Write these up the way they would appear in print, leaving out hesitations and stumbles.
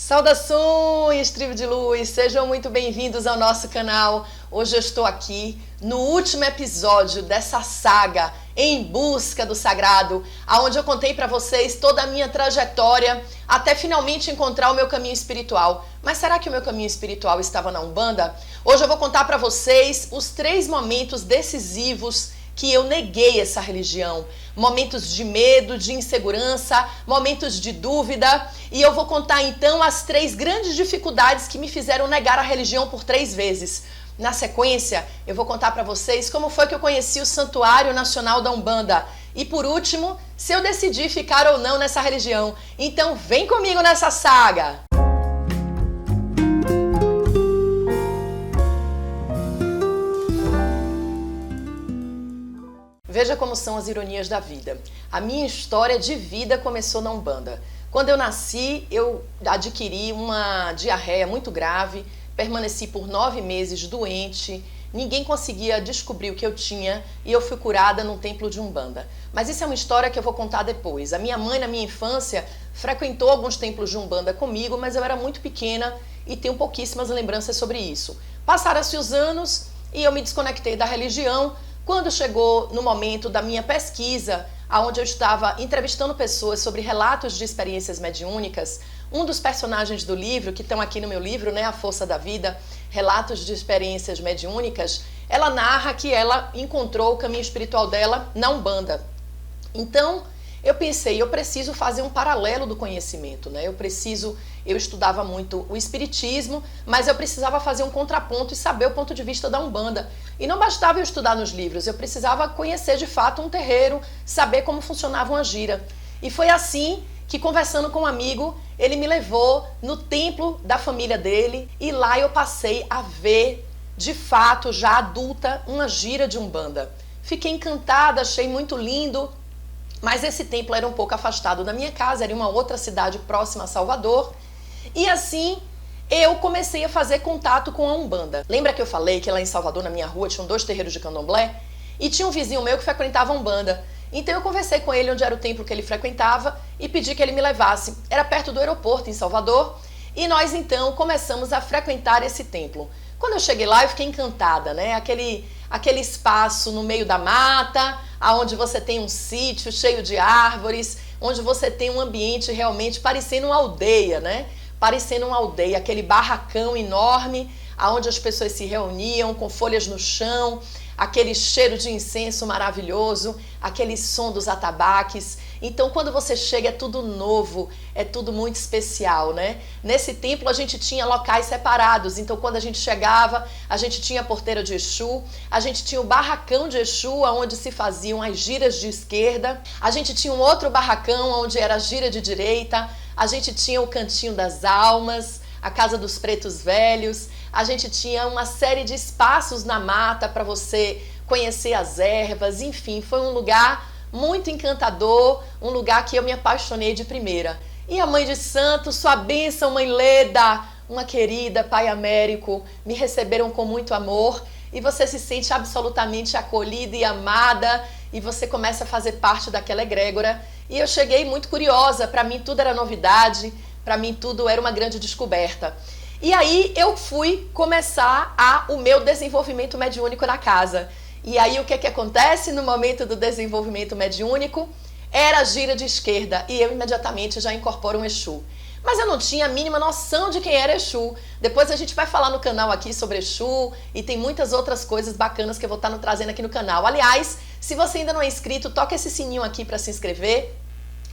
Saudações, tribo de luz! Sejam muito bem-vindos ao nosso canal. Hoje eu estou aqui no último episódio dessa saga Em Busca do Sagrado, onde eu contei para vocês toda a minha trajetória até finalmente encontrar o meu caminho espiritual. Mas será que o meu caminho espiritual estava na Umbanda? Hoje eu vou contar para vocês os 3 momentos decisivos que eu neguei essa religião. Momentos de medo, de insegurança, momentos de dúvida. E eu vou contar então as 3 grandes dificuldades que me fizeram negar a religião por 3 vezes. Na sequência, eu vou contar para vocês como foi que eu conheci o Santuário Nacional da Umbanda. E por último, se eu decidi ficar ou não nessa religião. Então vem comigo nessa saga! Veja como são as ironias da vida. A minha história de vida começou na Umbanda. Quando eu nasci, eu adquiri uma diarreia muito grave, permaneci por 9 meses doente, ninguém conseguia descobrir o que eu tinha e eu fui curada num templo de Umbanda. Mas isso é uma história que eu vou contar depois. A minha mãe, na minha infância, frequentou alguns templos de Umbanda comigo, mas eu era muito pequena e tenho pouquíssimas lembranças sobre isso. Passaram-se os anos e eu me desconectei da religião. Quando chegou no momento da minha pesquisa, onde eu estava entrevistando pessoas sobre relatos de experiências mediúnicas, um dos personagens do livro, que estão aqui no meu livro, né, A Força da Vida, Relatos de Experiências Mediúnicas, ela narra que ela encontrou o caminho espiritual dela na Umbanda. Então, eu pensei, eu preciso fazer um paralelo do conhecimento, né? Eu estudava muito o espiritismo, mas eu precisava fazer um contraponto e saber o ponto de vista da Umbanda. E não bastava eu estudar nos livros, eu precisava conhecer de fato um terreiro, saber como funcionava uma gira. E foi assim que, conversando com um amigo, ele me levou no templo da família dele e lá eu passei a ver, de fato, já adulta, uma gira de Umbanda. Fiquei encantada, achei muito lindo. Mas esse templo era um pouco afastado da minha casa, era em uma outra cidade próxima a Salvador. E assim, eu comecei a fazer contato com a Umbanda. Lembra que eu falei que lá em Salvador, na minha rua, tinham 2 terreiros de candomblé? E tinha um vizinho meu que frequentava a Umbanda. Então eu conversei com ele onde era o templo que ele frequentava e pedi que ele me levasse. Era perto do aeroporto, em Salvador. E nós então começamos a frequentar esse templo. Quando eu cheguei lá, eu fiquei encantada, né? Aquele espaço no meio da mata, onde você tem um sítio cheio de árvores, onde você tem um ambiente realmente parecendo uma aldeia, né? Parecendo uma aldeia, aquele barracão enorme, onde as pessoas se reuniam com folhas no chão, aquele cheiro de incenso maravilhoso, aquele som dos atabaques. Então, quando você chega, é tudo novo, é tudo muito especial, né? Nesse templo, a gente tinha locais separados. Então, quando a gente chegava, a gente tinha a porteira de Exu, a gente tinha o barracão de Exu, onde se faziam as giras de esquerda, a gente tinha um outro barracão, onde era a gira de direita, a gente tinha o cantinho das almas, a casa dos pretos velhos, a gente tinha uma série de espaços na mata para você conhecer as ervas, enfim, foi um lugar muito encantador, um lugar que eu me apaixonei de primeira. E a Mãe de Santo, sua bênção, Mãe Leda, uma querida, Pai Américo, me receberam com muito amor e você se sente absolutamente acolhida e amada e você começa a fazer parte daquela egrégora. E eu cheguei muito curiosa, para mim tudo era novidade, para mim tudo era uma grande descoberta. E aí eu fui começar o meu desenvolvimento mediúnico na casa. E aí o que acontece no momento do desenvolvimento mediúnico? Era a gira de esquerda e eu imediatamente já incorporo um Exu. Mas eu não tinha a mínima noção de quem era Exu. Depois a gente vai falar no canal aqui sobre Exu e tem muitas outras coisas bacanas que eu vou estar trazendo aqui no canal. Aliás, se você ainda não é inscrito, toca esse sininho aqui para se inscrever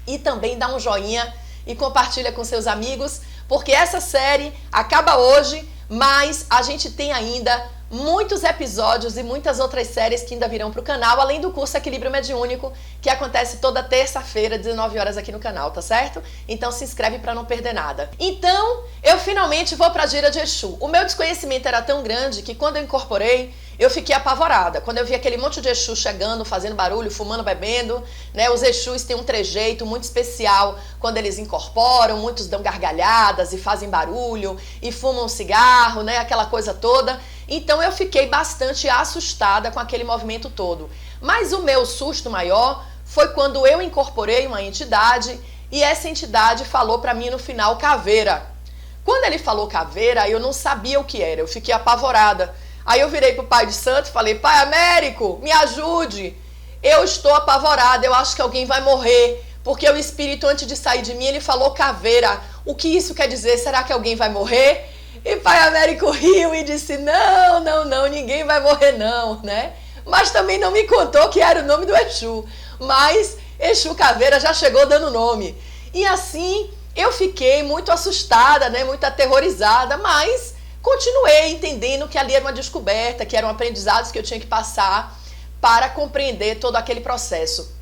e também dá um joinha e compartilha com seus amigos, porque essa série acaba hoje, mas a gente tem ainda muitos episódios e muitas outras séries que ainda virão para o canal, além do curso Equilíbrio Mediúnico, que acontece toda terça-feira, 19 horas aqui no canal, tá certo? Então se inscreve para não perder nada. Então, eu finalmente vou para a gira de Exu. O meu desconhecimento era tão grande que quando eu incorporei, eu fiquei apavorada. Quando eu vi aquele monte de Exu chegando, fazendo barulho, fumando, bebendo, né? Os Exus têm um trejeito muito especial quando eles incorporam, muitos dão gargalhadas e fazem barulho e fumam cigarro, né? Aquela coisa toda. Então eu fiquei bastante assustada com aquele movimento todo. Mas o meu susto maior foi quando eu incorporei uma entidade e essa entidade falou para mim no final, caveira. Quando ele falou caveira, eu não sabia o que era, eu fiquei apavorada. Aí eu virei pro pai de santo e falei, Pai Américo, me ajude. Eu estou apavorada, eu acho que alguém vai morrer. Porque o espírito, antes de sair de mim, ele falou caveira. O que isso quer dizer? Será que alguém vai morrer? E Pai Américo riu e disse, não, ninguém vai morrer não, né? Mas também não me contou que era o nome do Exu. Mas Exu Caveira já chegou dando nome. E assim, eu fiquei muito assustada, né? Muito aterrorizada, mas continuei entendendo que ali era uma descoberta, que eram aprendizados que eu tinha que passar para compreender todo aquele processo.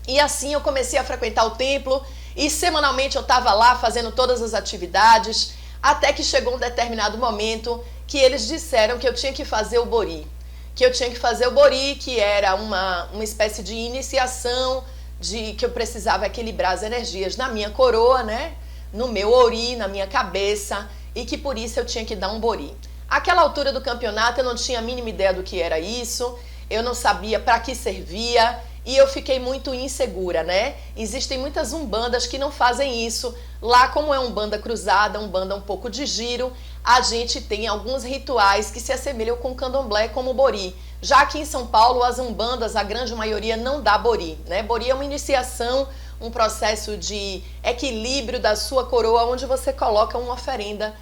E assim eu comecei a frequentar o templo e semanalmente eu estava lá fazendo todas as atividades, até que chegou um determinado momento que eles disseram que eu tinha que fazer o Bori. Que era uma espécie de iniciação, que eu precisava equilibrar as energias na minha coroa, né? No meu ori, na minha cabeça, e que por isso eu tinha que dar um Bori. Àquela altura do campeonato eu não tinha a mínima ideia do que era isso, eu não sabia para que servia, e eu fiquei muito insegura, né? Existem muitas umbandas que não fazem isso. Lá, como é umbanda cruzada, umbanda um pouco de giro, a gente tem alguns rituais que se assemelham com o candomblé, como o Bori. Já aqui em São Paulo, as umbandas, a grande maioria não dá Bori, né? Bori é uma iniciação, um processo de equilíbrio da sua coroa, onde você coloca uma oferenda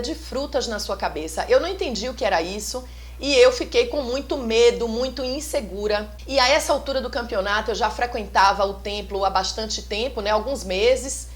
de frutas na sua cabeça. Eu não entendi o que era isso. E eu fiquei com muito medo, muito insegura. E a essa altura do campeonato eu já frequentava o templo há bastante tempo, né? Alguns meses.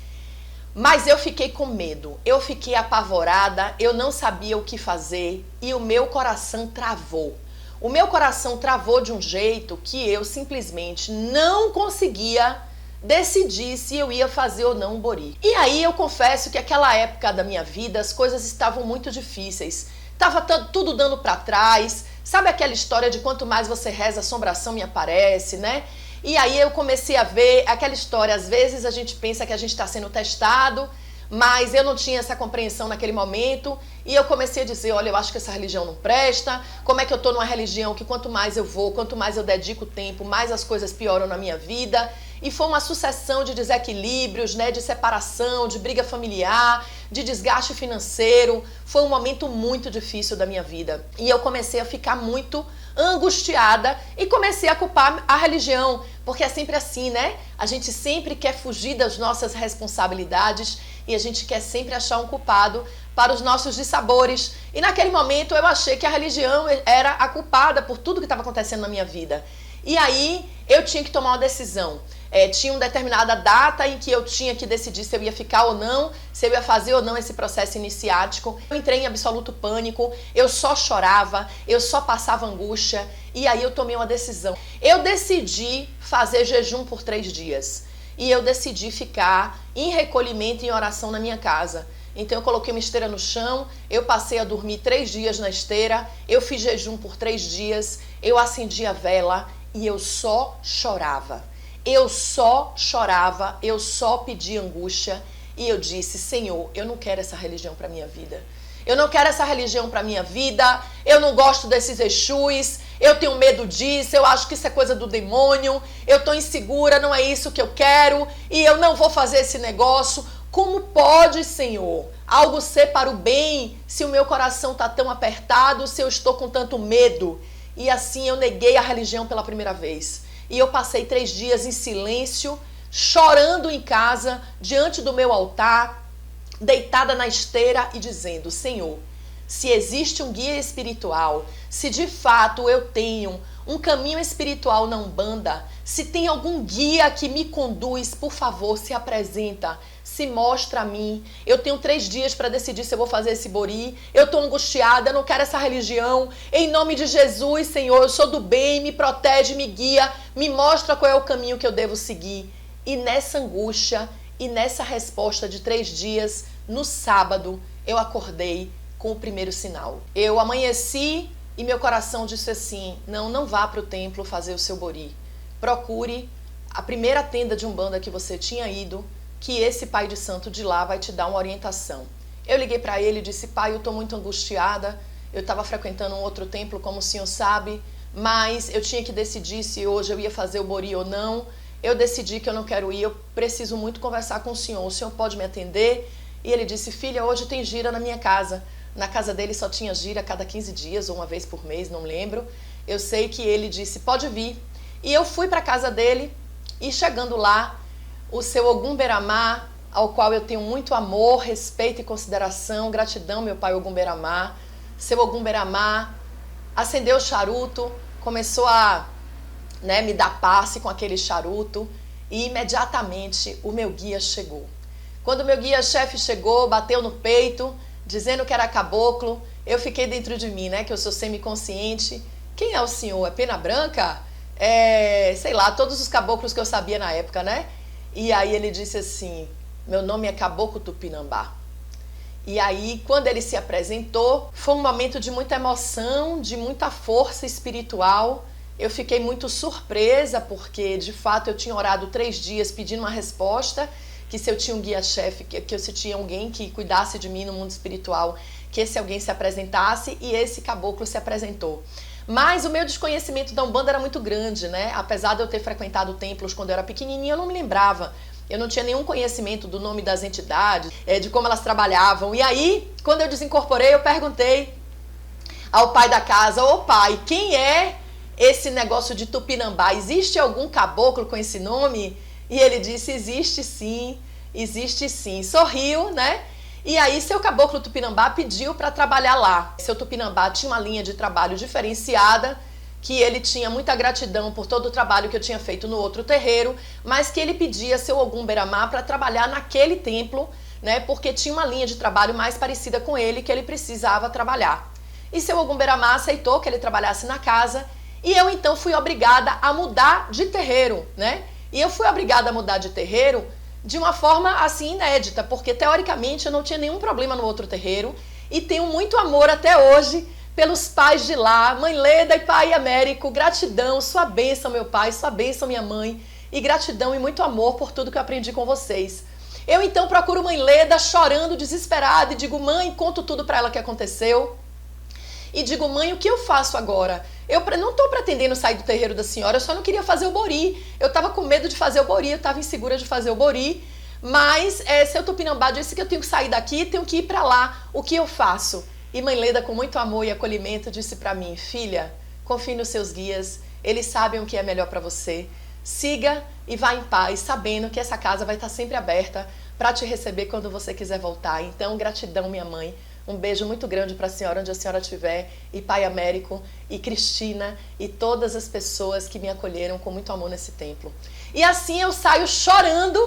Mas eu fiquei com medo, eu fiquei apavorada, eu não sabia o que fazer e o meu coração travou. O meu coração travou de um jeito que eu simplesmente não conseguia decidir se eu ia fazer ou não um Bori. E aí eu confesso que aquela época da minha vida as coisas estavam muito difíceis. Tava tudo dando para trás, sabe aquela história de quanto mais você reza, a assombração me aparece, né? E aí eu comecei a ver aquela história, às vezes a gente pensa que a gente está sendo testado, mas eu não tinha essa compreensão naquele momento, e eu comecei a dizer, olha, eu acho que essa religião não presta, como é que eu tô numa religião que quanto mais eu vou, quanto mais eu dedico tempo, mais as coisas pioram na minha vida. E foi uma sucessão de desequilíbrios, né, de separação, de briga familiar, de desgaste financeiro. Foi um momento muito difícil da minha vida. E eu comecei a ficar muito angustiada e comecei a culpar a religião, porque é sempre assim, né? A gente sempre quer fugir das nossas responsabilidades e a gente quer sempre achar um culpado para os nossos dissabores. E naquele momento eu achei que a religião era a culpada por tudo que estava acontecendo na minha vida. E aí eu tinha que tomar uma decisão. Tinha uma determinada data em que eu tinha que decidir se eu ia ficar ou não, se eu ia fazer ou não esse processo iniciático. Eu entrei em absoluto pânico, eu só chorava, eu só passava angústia, e aí eu tomei uma decisão. Eu decidi fazer jejum por 3 dias, e eu decidi ficar em recolhimento e em oração na minha casa. Então eu coloquei uma esteira no chão, eu passei a dormir 3 dias na esteira, eu fiz jejum por 3 dias, eu acendi a vela e eu só chorava. Eu só chorava, eu só pedia angústia e eu disse, Senhor, eu não quero essa religião para minha vida. Eu não quero essa religião para minha vida, eu não gosto desses Exus, eu tenho medo disso, eu acho que isso é coisa do demônio, eu tô insegura, não é isso que eu quero e eu não vou fazer esse negócio. Como pode, Senhor, algo ser para o bem se o meu coração tá tão apertado, se eu estou com tanto medo? E assim eu neguei a religião pela primeira vez. E eu passei 3 dias em silêncio, chorando em casa, diante do meu altar, deitada na esteira e dizendo, Senhor, se existe um guia espiritual, se de fato eu tenho um caminho espiritual na Umbanda, se tem algum guia que me conduz, por favor, se apresenta, se mostra a mim. Eu tenho 3 dias para decidir se eu vou fazer esse Bori, eu estou angustiada, eu não quero essa religião. Em nome de Jesus, Senhor, eu sou do bem, me protege, me guia, me mostra qual é o caminho que eu devo seguir. E nessa angústia e nessa resposta de 3 dias, no sábado, eu acordei com o primeiro sinal. Eu amanheci e meu coração disse assim, não vá para o templo fazer o seu Bori. Procure a primeira tenda de Umbanda que você tinha ido, que esse pai de santo de lá vai te dar uma orientação. Eu liguei para ele e disse, pai, eu estou muito angustiada, eu estava frequentando um outro templo, como o senhor sabe, mas eu tinha que decidir se hoje eu ia fazer o Bori ou não. Eu decidi que eu não quero ir, eu preciso muito conversar com o senhor pode me atender? E ele disse, filha, hoje tem gira na minha casa. Na casa dele só tinha gira a cada 15 dias ou uma vez por mês, não lembro. Eu sei que ele disse, pode vir. E eu fui para a casa dele e chegando lá, o seu Ogum Beramá, ao qual eu tenho muito amor, respeito e consideração, gratidão, meu pai Ogum Beramá, seu Ogum Beramá, acendeu o charuto, começou a me dar passe com aquele charuto e imediatamente o meu guia chegou. Quando o meu guia-chefe chegou, bateu no peito, dizendo que era caboclo, eu fiquei dentro de mim, que eu sou semiconsciente. Quem é o senhor? É Pena Branca? Sei lá, todos os caboclos que eu sabia na época, E aí ele disse assim, meu nome é Caboclo Tupinambá. E aí, quando ele se apresentou, foi um momento de muita emoção, de muita força espiritual. Eu fiquei muito surpresa, porque de fato eu tinha orado 3 dias pedindo uma resposta, que se eu tinha um guia-chefe, que se tinha alguém que cuidasse de mim no mundo espiritual, que esse alguém se apresentasse, e esse caboclo se apresentou. Mas o meu desconhecimento da Umbanda era muito grande, Apesar de eu ter frequentado templos quando eu era pequenininha, eu não me lembrava. Eu não tinha nenhum conhecimento do nome das entidades, de como elas trabalhavam. E aí, quando eu desincorporei, eu perguntei ao pai da casa, ô pai, quem é esse negócio de Tupinambá? Existe algum caboclo com esse nome? E ele disse, existe sim. Sorriu, E aí, seu caboclo Tupinambá pediu para trabalhar lá. Seu Tupinambá tinha uma linha de trabalho diferenciada, que ele tinha muita gratidão por todo o trabalho que eu tinha feito no outro terreiro, mas que ele pedia seu Ogum Beramá para trabalhar naquele templo, porque tinha uma linha de trabalho mais parecida com ele que ele precisava trabalhar. E seu Ogum Beramá aceitou que ele trabalhasse na casa, e eu então fui obrigada a mudar de terreiro, E eu fui obrigada a mudar de terreiro de uma forma assim inédita, porque teoricamente eu não tinha nenhum problema no outro terreiro e tenho muito amor até hoje pelos pais de lá, Mãe Leda e Pai Américo, gratidão, sua bênção meu pai, sua bênção minha mãe, e gratidão e muito amor por tudo que eu aprendi com vocês. Eu então procuro Mãe Leda chorando, desesperada, e digo, mãe, conto tudo para ela que aconteceu. E digo, mãe, o que eu faço agora? Eu não estou pretendendo sair do terreiro da senhora, eu só não queria fazer o bori. Eu estava com medo de fazer o bori, eu estava insegura de fazer o bori. Mas seu Tupinambá disse que eu tenho que sair daqui, tenho que ir para lá. O que eu faço? E Mãe Leda, com muito amor e acolhimento, disse para mim, filha, confie nos seus guias, eles sabem o que é melhor para você. Siga e vá em paz, sabendo que essa casa vai estar sempre aberta para te receber quando você quiser voltar. Então, gratidão, minha mãe. Um beijo muito grande para a senhora, onde a senhora estiver, e Pai Américo, e Cristina, e todas as pessoas que me acolheram com muito amor nesse templo. E assim eu saio chorando,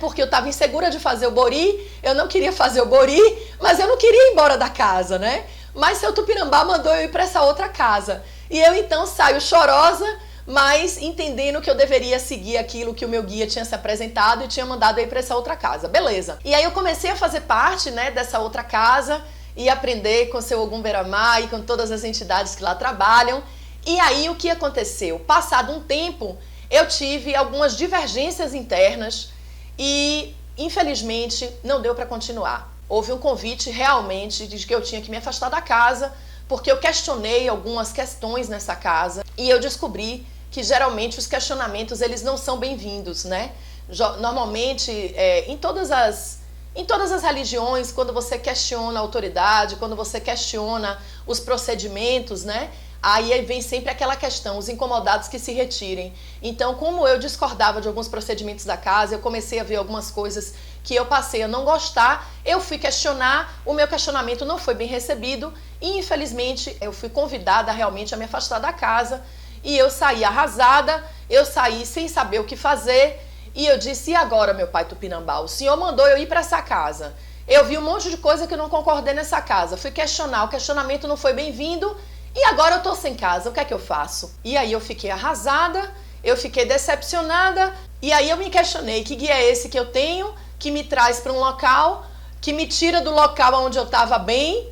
porque eu estava insegura de fazer o bori, eu não queria fazer o bori, mas eu não queria ir embora da casa, Mas seu Tupinambá mandou eu ir para essa outra casa. E eu então saio chorosa, mas entendendo que eu deveria seguir aquilo que o meu guia tinha se apresentado e tinha mandado eu ir para essa outra casa. Beleza. E aí eu comecei a fazer parte, dessa outra casa, e aprender com seu Ogum Beramá e com todas as entidades que lá trabalham. E aí o que aconteceu? Passado um tempo, eu tive algumas divergências internas e, infelizmente, não deu para continuar. Houve um convite realmente de que eu tinha que me afastar da casa, porque eu questionei algumas questões nessa casa e eu descobri que geralmente os questionamentos eles não são bem-vindos, Normalmente, em todas as religiões, quando você questiona a autoridade, quando você questiona os procedimentos, aí vem sempre aquela questão, os incomodados que se retirem. Então, como eu discordava de alguns procedimentos da casa, eu comecei a ver algumas coisas que eu passei a não gostar, eu fui questionar, o meu questionamento não foi bem recebido e, infelizmente, eu fui convidada realmente a me afastar da casa e eu saí arrasada, eu saí sem saber o que fazer. E eu disse, e agora, meu pai Tupinambá? O senhor mandou eu ir para essa casa. Eu vi um monte de coisa que eu não concordei nessa casa. Fui questionar, o questionamento não foi bem-vindo. E agora eu tô sem casa, o que é que eu faço? E aí eu fiquei arrasada, eu fiquei decepcionada. E aí eu me questionei, que guia é esse que eu tenho, que me traz para um local, que me tira do local onde eu estava bem,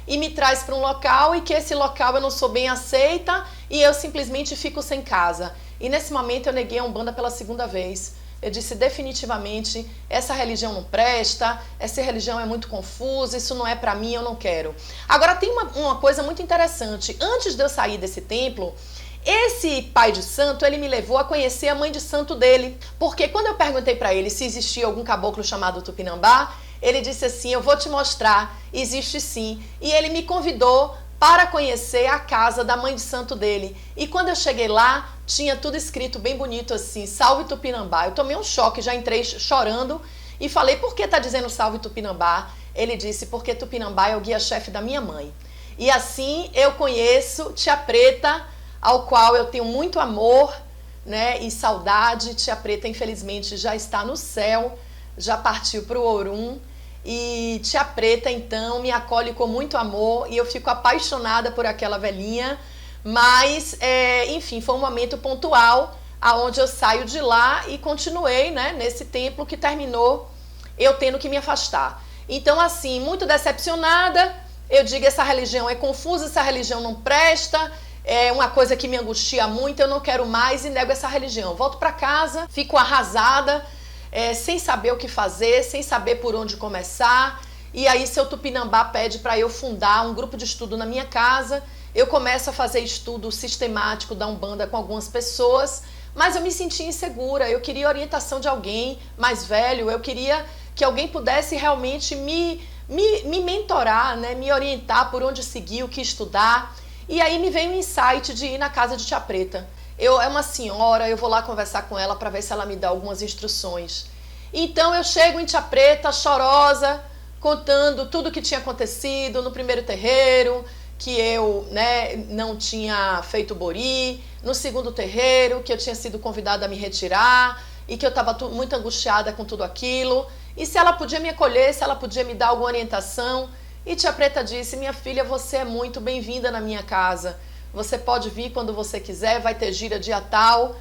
E me traz para um local e que esse local eu não sou bem aceita e eu simplesmente fico sem casa. E nesse momento eu neguei a Umbanda pela segunda vez. Eu disse definitivamente, essa religião não presta, essa religião é muito confusa, isso não é pra mim, eu não quero. Agora tem uma coisa muito interessante, antes de eu sair desse templo, esse pai de santo, ele me levou a conhecer a mãe de santo dele, porque quando eu perguntei pra ele se existia algum caboclo chamado Tupinambá, ele disse assim, eu vou te mostrar, existe sim. E ele me convidou para conhecer a casa da mãe de santo dele. E quando eu cheguei lá, tinha tudo escrito bem bonito assim, Salve Tupinambá. Eu tomei um choque, já entrei chorando e falei, por que tá dizendo Salve Tupinambá? Ele disse, porque Tupinambá é o guia-chefe da minha mãe. E assim eu conheço Tia Preta, ao qual eu tenho muito amor, né, e saudade. Tia Preta, infelizmente, já está no céu, já partiu para o Orum. E Tia Preta, então, me acolhe com muito amor e eu fico apaixonada por aquela velhinha. Mas, enfim, foi um momento pontual aonde eu saio de lá e continuei, né, nesse templo que terminou eu tendo que me afastar. Então, assim, muito decepcionada, eu digo, essa religião é confusa, essa religião não presta, é uma coisa que me angustia muito, eu não quero mais e nego essa religião. Volto para casa, fico arrasada, sem saber o que fazer, sem saber por onde começar. E aí, seu Tupinambá pede para eu fundar um grupo de estudo na minha casa. Eu começo a fazer estudo sistemático da Umbanda com algumas pessoas, mas eu me sentia insegura, eu queria orientação de alguém mais velho, eu queria que alguém pudesse realmente me mentorar, né? Me orientar por onde seguir, o que estudar. E aí me veio um insight de ir na casa de Tia Preta. É uma senhora, eu vou lá conversar com ela para ver se ela me dá algumas instruções. Então eu chego em Tia Preta, chorosa, contando tudo o que tinha acontecido no primeiro terreiro, que eu, né, não tinha feito bori, no segundo terreiro, que eu tinha sido convidada a me retirar e que eu estava muito angustiada com tudo aquilo. E se ela podia me acolher, se ela podia me dar alguma orientação. E Tia Preta disse, minha filha, você é muito bem-vinda na minha casa. Você pode vir quando você quiser, vai ter gira dia tal.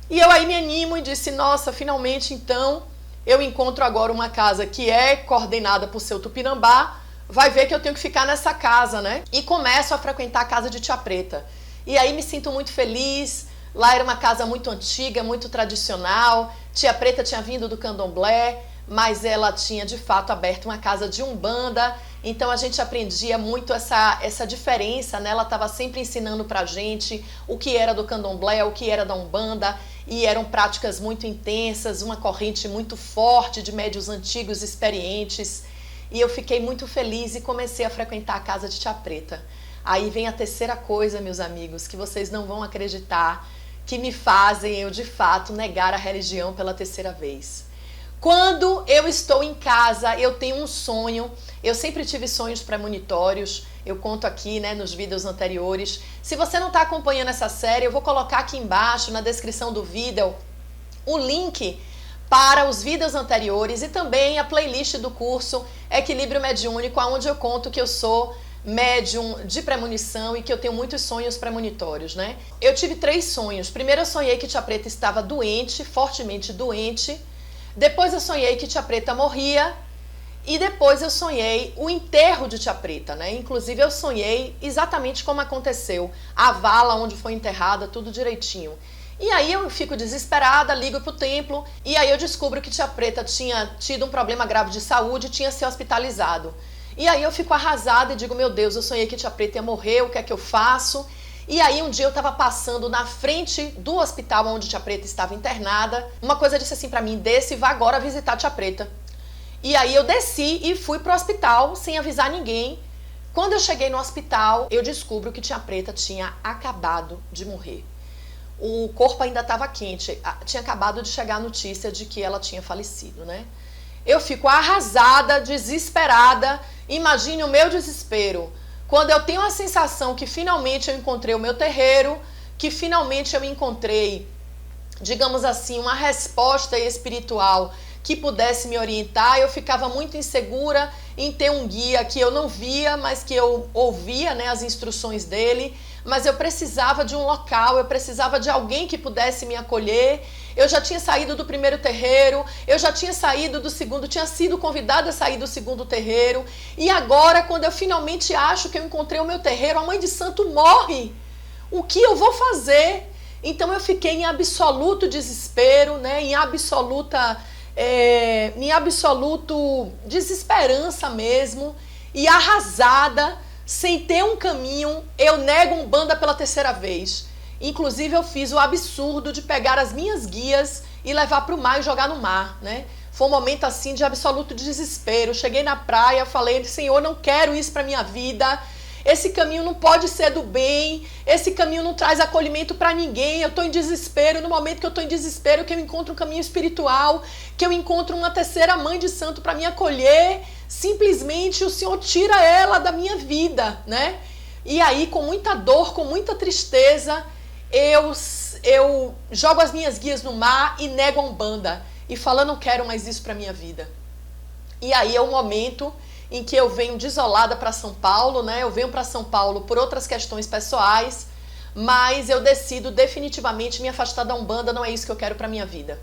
E eu aí me animo e disse, nossa, finalmente então eu encontro agora uma casa que é coordenada por seu Tupinambá, vai ver que eu tenho que ficar nessa casa, né? E começo a frequentar a casa de Tia Preta. E aí me sinto muito feliz, lá era uma casa muito antiga, muito tradicional, Tia Preta tinha vindo do Candomblé, mas ela tinha de fato aberto uma casa de Umbanda, então a gente aprendia muito essa diferença, né? Ela estava sempre ensinando pra gente o que era do Candomblé, o que era da Umbanda, e eram práticas muito intensas, uma corrente muito forte de médiuns antigos experientes, e eu fiquei muito feliz e comecei a frequentar a casa de Tia Preta. Aí vem a terceira coisa, meus amigos, que vocês não vão acreditar, que me fazem eu de fato negar a religião pela terceira vez. Quando eu estou em casa, eu tenho um sonho, eu sempre tive sonhos premonitórios, eu conto aqui, né, nos vídeos anteriores. Se você não está acompanhando essa série, eu vou colocar aqui embaixo, na descrição do vídeo, o link para os vídeos anteriores e também a playlist do curso Equilíbrio Mediúnico, onde eu conto que eu sou médium de premonição e que eu tenho muitos sonhos premonitórios, né? Eu tive 3 sonhos. Primeiro eu sonhei que Tia Preta estava doente, fortemente doente. Depois eu sonhei que Tia Preta morria e depois eu sonhei o enterro de Tia Preta, né? Inclusive eu sonhei exatamente como aconteceu, a vala onde foi enterrada, tudo direitinho. E aí eu fico desesperada, ligo pro templo e aí eu descubro que Tia Preta tinha tido um problema grave de saúde e tinha se hospitalizado. E aí eu fico arrasada e digo, meu Deus, eu sonhei que Tia Preta ia morrer, o que é que eu faço? E aí um dia eu estava passando na frente do hospital onde Tia Preta estava internada. Uma coisa disse assim para mim, desce e vá agora visitar Tia Preta. E aí eu desci e fui pro hospital sem avisar ninguém. Quando eu cheguei no hospital, eu descubro que Tia Preta tinha acabado de morrer. O corpo ainda estava quente, tinha acabado de chegar a notícia de que ela tinha falecido, né? Eu fico arrasada, desesperada, imagine o meu desespero. Quando eu tenho a sensação que finalmente eu encontrei o meu terreiro, que finalmente eu encontrei, digamos assim, uma resposta espiritual que pudesse me orientar, eu ficava muito insegura em ter um guia que eu não via, mas que eu ouvia, né, as instruções dele, mas eu precisava de um local, eu precisava de alguém que pudesse me acolher. Eu já tinha saído do primeiro terreiro, eu já tinha saído do segundo, tinha sido convidada a sair do segundo terreiro, e agora, quando eu finalmente acho que eu encontrei o meu terreiro, a mãe de santo morre. O que eu vou fazer? Então eu fiquei em absoluto desespero, né, em absoluto desesperança mesmo, e arrasada, sem ter um caminho. Eu nego Umbanda pela terceira vez. Inclusive eu fiz o absurdo de pegar as minhas guias e levar para o mar e jogar no mar, né? Foi um momento assim de absoluto desespero. Cheguei na praia, falei, Senhor, não quero isso para minha vida. Esse caminho não pode ser do bem, esse caminho não traz acolhimento para ninguém, eu estou em desespero. No momento que eu estou em desespero, que eu encontro um caminho espiritual, que eu encontro uma terceira mãe de santo para me acolher, simplesmente o Senhor tira ela da minha vida, né? E aí, com muita dor, com muita tristeza, eu jogo as minhas guias no mar e nego a Umbanda. E falo, eu não quero mais isso para minha vida. E aí é o momento em que eu venho desolada para São Paulo, né? Eu venho para São Paulo por outras questões pessoais, mas eu decido definitivamente me afastar da Umbanda, não é isso que eu quero para minha vida.